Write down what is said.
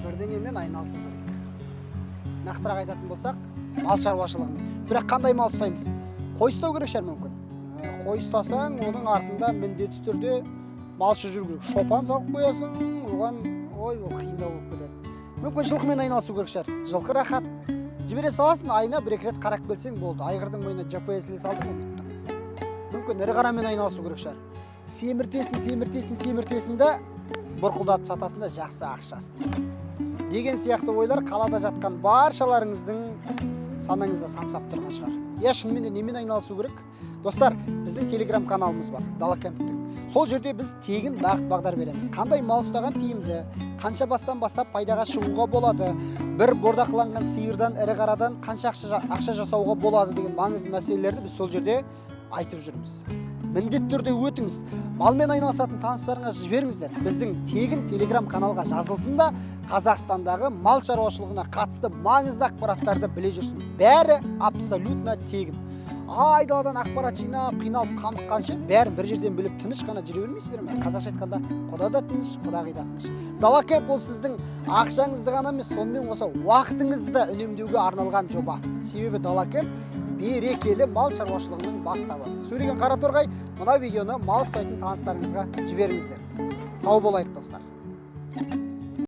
бірдеңемен айналысу керек. Нақтырақ айтатын болсақ, мал шаруашылығымен. Бірақ қандай мал ұстаймыз? Қой ұстау керек шығар мүмкін. Қой ұстасаң, оның артында міндетті түрде малшы жүру керек. Шопан салып қоясың, оған ой, ол қиындау болып кетеді. Мүмкін жылқымен айналысу керек шығар. Жылқы рахат. Жібере саласың, айына бір-екі рет қарап келсең болды. Айғырдың мойнына GPS іле салдың, ұмытты. Мүмкін ірі қарамен айналысу керек шығар. Семіртесің да бұрқылдатып сатасың да жақсы ақша істейсің. Деген сияқты ойлар қалада жатқан баршаларыңыздың санаңызда самсап тұрған шығар. Шынымен де немен айналысу керек? Достар, біздің телеграм каналымыз бар, Дала кемптің. Сол жерде біз тегін бағыт-бағдар береміз. Қандай мал ұстаған тиімді, қанша бастан бастап пайдаға шығуға болады, бір бордақыланған сиырдан, ірі қарадан қанша ақша жасауға болады деген маңызды мәселелерді біз сол жерде айтып жүрміз. Міндетті түрде өтіңіз. Малмен айналысатын таныстарыңа жіберіңіздер. Біздің тегін телеграм каналға жазылсын да Қазақстандағы мал шаруашылығына қатысты маңызды ақпараттарды біле жүрсін. Бәрі абсолютно тегін. Айдаладан ақпарат жинап, қиналып қамыққанша бәрін бір жерден біліп тыныш қана жүре бермейсіздер ме? Қазақша айтқанда, Құда да тыныш, Құдағи да тыныш. Дала кемп ол сіздің ақшаңызды ғана емес, сонымен қоса уақытыңызды да үнемдеуге арналған жоба. Себебі Дала кемп берекелі мал шаруашылығының бастауы. Сөйлеген Қараторғай, мына видеоны мал ұстайтын таныстарыңызға жіберіңіздер. Сау болайық, достар.